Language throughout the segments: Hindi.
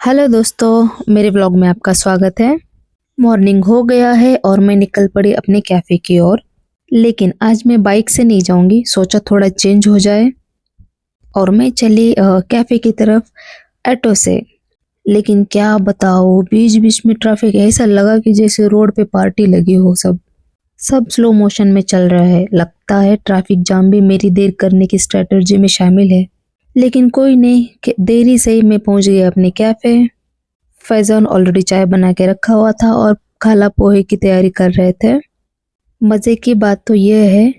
हेलो दोस्तों, मेरे व्लॉग में आपका स्वागत है। मॉर्निंग हो गया है और मैं निकल पड़ी अपने कैफ़े की ओर। लेकिन आज मैं बाइक से नहीं जाऊंगी, सोचा थोड़ा चेंज हो जाए और मैं चली कैफ़े की तरफ ऑटो से। लेकिन क्या बताओ, बीच बीच में ट्रैफिक ऐसा लगा कि जैसे रोड पे पार्टी लगी हो। सब स्लो मोशन में चल रहा है। लगता है ट्रैफिक जाम भी मेरी देर करने की स्ट्रेटजी में शामिल है। लेकिन कोई नहीं, देरी से ही मैं पहुंच गई अपने कैफ़े। फैज़ान ऑलरेडी चाय बना के रखा हुआ था और खाला पोहे की तैयारी कर रहे थे। मज़े की बात तो यह है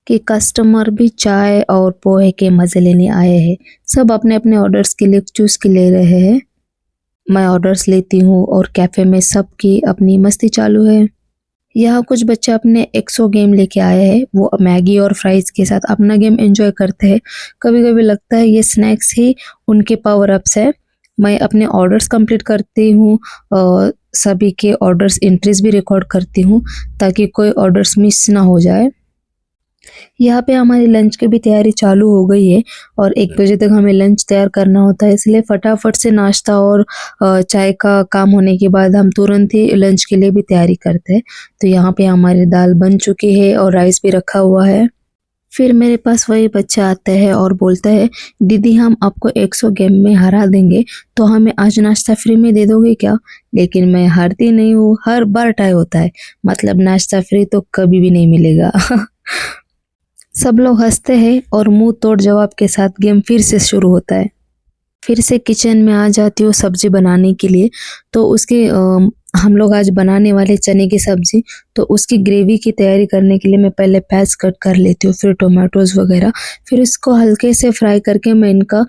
कि कस्टमर भी चाय और पोहे के मज़े लेने आए हैं। सब अपने अपने ऑर्डर्स के लिए चूज़ के ले रहे हैं। मैं ऑर्डर्स लेती हूँ और कैफ़े में सबकी अपनी मस्ती चालू है। यहाँ कुछ बच्चे अपने एक्सो गेम लेके आए हैं। वो मैगी और फ्राइज़ के साथ अपना गेम एंजॉय करते हैं। कभी-कभी लगता है ये स्नैक्स ही उनके पावर अप्स है। मैं अपने ऑर्डर्स कंप्लीट करती हूँ सभी के ऑर्डर्स एंट्रीज़ भी रिकॉर्ड करती हूँ ताकि कोई ऑर्डर्स मिस ना हो जाए। यहाँ पे हमारी लंच की भी तैयारी चालू हो गई है और 1 बजे तक हमें लंच तैयार करना होता है, इसलिए फटाफट से नाश्ता और चाय का काम होने के बाद हम तुरंत ही लंच के लिए भी तैयारी करते हैं। तो यहाँ पे हमारी दाल बन चुकी है और राइस भी रखा हुआ है। फिर मेरे पास वही बच्चा आता है और बोलता है, दीदी हम आपको 100 गेम में हरा देंगे, तो हमें आज नाश्ता फ्री में दे दोगे क्या? लेकिन मैं हारती नहीं हूँ, हर बार ट्राई होता है। मतलब नाश्ता फ्री तो कभी भी नहीं मिलेगा। सब लोग हंसते हैं और मुंह तोड़ जवाब के साथ गेम फिर से शुरू होता है। फिर से किचन में आ जाती हूँ सब्जी बनाने के लिए। तो उसके हम लोग आज बनाने वाले चने की सब्जी, तो उसकी ग्रेवी की तैयारी करने के लिए मैं पहले प्याज कट कर लेती हूँ, फिर टोमेटोज़ वगैरह, फिर इसको हल्के से फ्राई करके मैं इनका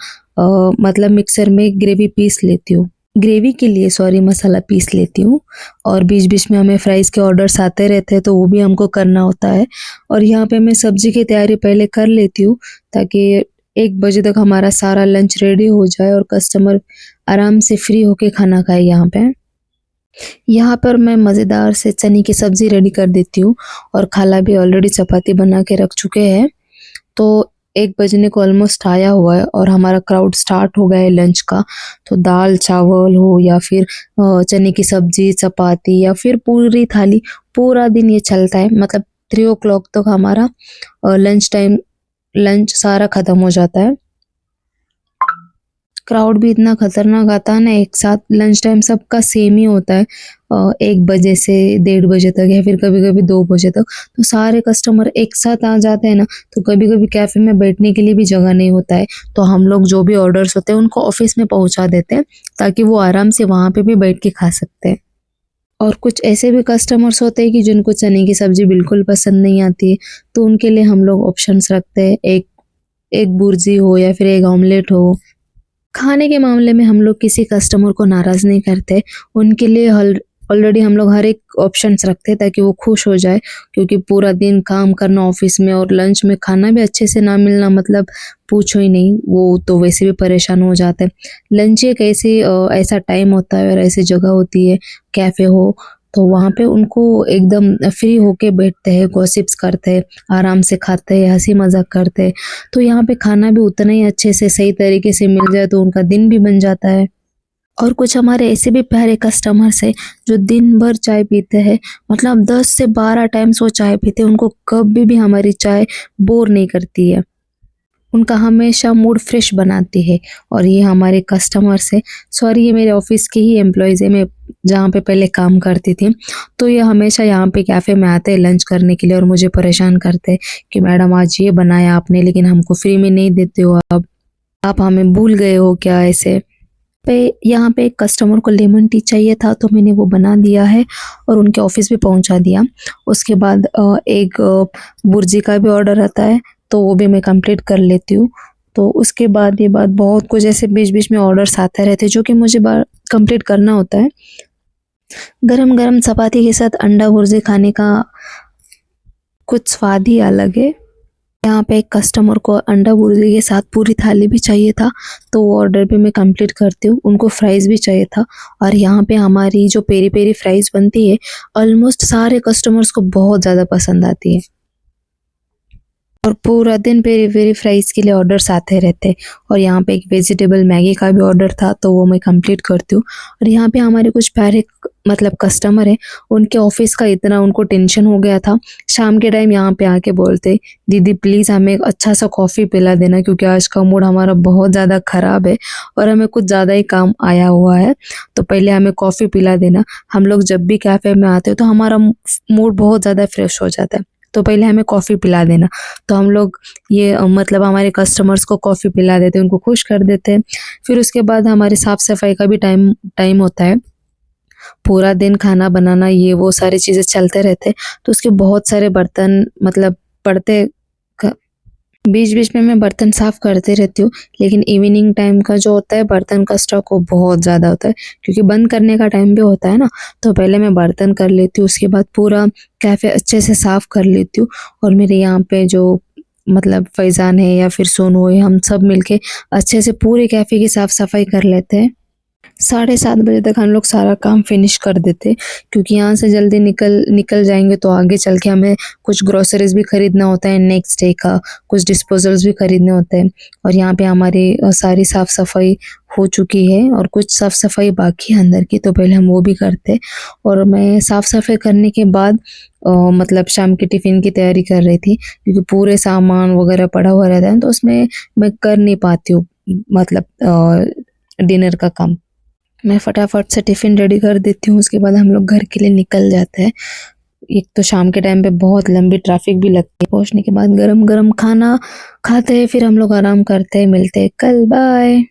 मतलब मिक्सर में ग्रेवी पीस लेती हूँ। ग्रेवी के लिए सॉरी मसाला पीस लेती हूँ और बीच-बीच में हमें फ्राइज़ के ऑर्डर्स आते रहते हैं, तो वो भी हमको करना होता है। और यहाँ पे मैं सब्जी की तैयारी पहले कर लेती हूँ ताकि 1 बजे तक हमारा सारा लंच रेडी हो जाए और कस्टमर आराम से फ्री होके खाना खाए यहाँ पे। यहाँ पर मैं मज़ेदार से चने की सब्ज़ी रेडी कर देती हूँ और खाला भी ऑलरेडी चपाती बना के रख चुके हैं। तो 1 बजने को ऑलमोस्ट आया हुआ है और हमारा क्राउड स्टार्ट हो गया है लंच का। तो दाल-चावल हो या फिर चने की सब्ज़ी, चपाती या फिर पूरी थाली, पूरा दिन ये चलता है। मतलब 3 ओ क्लॉक तक हमारा लंच सारा ख़त्म हो जाता है। क्राउड भी इतना खतरनाक आता है ना, एक साथ लंच टाइम सबका सेम ही होता है 1 बजे से 1:30 बजे तक या फिर कभी-कभी 2 बजे तक। तो सारे कस्टमर एक साथ आ जाते हैं ना, तो कभी-कभी कैफ़े में बैठने के लिए भी जगह नहीं होता है। तो हम लोग जो भी ऑर्डर्स होते हैं उनको ऑफ़िस में पहुँचा देते हैं ताकि वो आराम से वहाँ पे भी बैठ के खा सकते हैं। और कुछ ऐसे भी कस्टमर्स होते हैं कि जिनको चने की सब्ज़ी बिल्कुल पसंद नहीं आती है, तो उनके लिए हम लोग ऑप्शंस रखते हैं। एक एग भुर्जी हो या फिर एग ऑमलेट हो। खाने के मामले में हम लोग किसी कस्टमर को नाराज़ नहीं करते। उनके लिए हल ऑलरेडी हम लोग हर एक ऑप्शंस रखते हैं ताकि वो खुश हो जाए, क्योंकि पूरा दिन काम करना ऑफ़िस में और लंच में खाना भी अच्छे से ना मिलना, मतलब पूछो ही नहीं, वो तो वैसे भी परेशान हो जाते हैं। लंच एक ऐसा टाइम होता है और ऐसी जगह होती है, कैफ़े हो, तो वहाँ पे उनको एकदम फ्री होके बैठते हैं, गॉसिप्स करते हैं, आराम से खाते हैं, हँसी-मज़ाक करते हैं। तो यहाँ पे खाना भी उतना ही अच्छे से सही तरीके से मिल जाए तो उनका दिन भी बन जाता है। और कुछ हमारे ऐसे भी प्यारे कस्टमर्स हैं जो दिन भर चाय पीते हैं, मतलब 10 से 12 टाइम्स वो चाय पीते हैं, उनको कभी भी हमारी चाय बोर नहीं करती है। उनका हमेशा मूड फ्रेश बनाती है और ये हमारे कस्टमर्स हैं, सॉरी ये मेरे ऑफ़िस के ही एम्प्लॉइज़ हैं, मैं जहाँ पे पहले काम करती थी। तो ये हमेशा यहाँ पे कैफ़े में आते हैं लंच करने के लिए और मुझे परेशान करते हैं कि मैडम आज ये बनाया आपने लेकिन हमको फ्री में नहीं देते हो अब, आप हमें भूल गए हो क्या ऐसे? पे यहाँ पे एक कस्टमर को लेमन टी चाहिए था तो मैंने वो बना दिया है और उनके ऑफ़िस भी पहुँचा दिया। उसके बाद एक भुर्जी का भी ऑर्डर आता है, तो वो भी मैं कंप्लीट कर लेती हूँ। तो उसके बाद ये बात बहुत कुछ ऐसे बीच-बीच में ऑर्डर्स आते रहते हैं जो कि मुझे कंप्लीट करना होता है। गरम-गरम चपाती के साथ अंडा भुर्जी खाने का कुछ स्वाद ही अलग है। यहाँ पे एक कस्टमर को अंडा भुर्जी के साथ पूरी थाली भी चाहिए था, तो वो ऑर्डर भी मैं कंप्लीट करती हूँ। उनको फ्राइज़ भी चाहिए था और यहाँ पे हमारी जो पेरी-पेरी फ्राइज़ बनती है, ऑलमोस्ट सारे कस्टमर्स को बहुत ज़्यादा पसंद आती है। और पूरा दिन पेरी पेरी फ्राइज़ के लिए ऑर्डर्स आते रहते। और यहाँ पे एक वेजिटेबल मैगी का भी ऑर्डर था, तो वो मैं कंप्लीट करती हूँ। और यहाँ पे हमारे कुछ प्यारे मतलब कस्टमर हैं, उनके ऑफ़िस का इतना उनको टेंशन हो गया था, शाम के टाइम यहाँ पे आके बोलते, "दीदी प्लीज़ हमें एक अच्छा-सा कॉफ़ी पिला देना क्योंकि आज का मूड हमारा बहुत ज़्यादा ख़राब है और हमें कुछ ज़्यादा ही काम आया हुआ है, तो पहले हमें कॉफ़ी पिला देना। हम लोग जब भी कैफ़े में आते हैं तो हमारा मूड बहुत ज़्यादा फ्रेश हो जाता है, तो पहले हमें कॉफ़ी पिला देना।" तो हम लोग ये मतलब हमारे कस्टमर्स को कॉफ़ी पिला देते हैं, उनको खुश कर देते हैं। फिर उसके बाद हमारी साफ-सफाई का भी टाइम टाइम होता है। पूरा दिन खाना बनाना ये वो सारी चीज़ें चलते रहते हैं, तो उसके बहुत सारे बर्तन मतलब पड़ते क बीच-बीच में मैं बर्तन साफ़ करती रहती हूँ, लेकिन इवनिंग टाइम का जो होता है बर्तन का स्टॉक वो बहुत ज़्यादा होता है, क्योंकि बंद करने का टाइम भी होता है ना, तो पहले मैं बर्तन कर लेती हूँ, उसके बाद पूरा कैफ़े अच्छे से साफ़ कर लेती हूँ। और मेरे यहाँ पे जो मतलब फैज़ान है या फिर सोनू है, हम सब मिलके अच्छे से पूरे कैफ़े की साफ-सफाई कर लेते हैं। 7:30 बजे तक हम लोग सारा काम फिनिश कर देते, क्योंकि यहाँ से जल्दी निकल निकल जाएँगे तो आगे चल के हमें कुछ ग्रोसरीज़ भी खरीदना होता है नेक्स्ट डे का, कुछ डिस्पोज़ल्स भी खरीदने होते हैं। और यहाँ पे हमारी सारी साफ-सफाई हो चुकी है और कुछ साफ-सफाई बाकी है अंदर की, तो पहले हम वो भी करते हैं। और मैं साफ-सफाई करने के बाद मतलब शाम के टिफ़िन की तैयारी कर रही थी, क्योंकि पूरे सामान वगैरह पड़ा हुआ रहता है, तो उसमें मैं कर नहीं पाती हूँ मतलब डिनर का काम। मैं फटाफट से टिफ़िन रेडी कर देती हूँ, उसके बाद हम लोग घर के लिए निकल जाते हैं। एक तो शाम के टाइम पे बहुत लंबी ट्रैफ़िक भी लगती है, पहुँचने के बाद गरम-गरम खाना खाते हैं, फिर हम लोग आराम करते हैं, मिलते हैं कल, बाय।